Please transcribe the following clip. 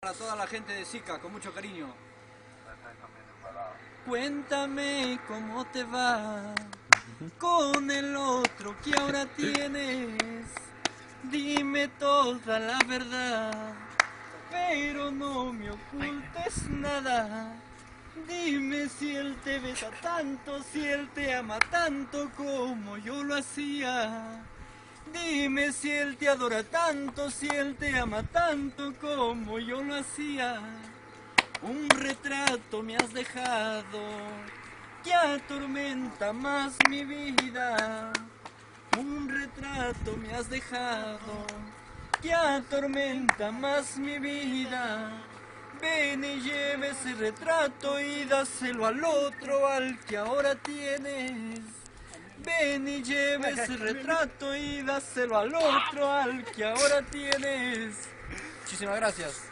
Para toda la gente de Sica, con mucho cariño. Cuéntame cómo te va con el otro que ahora tienes. Dime toda la verdad, pero no me ocultes nada. Dime si él te besa tanto, si él te ama tanto como yo lo hacía. Dime si él te adora tanto, si él te ama tanto como yo lo hacía. Un retrato me has dejado que atormenta más mi vida. Un retrato me has dejado que atormenta más mi vida. Ven y lleve ese retrato y dáselo al otro, al que ahora tienes. Ven y lleve ese retrato y dáselo al otro, al que ahora tienes. Muchísimas gracias.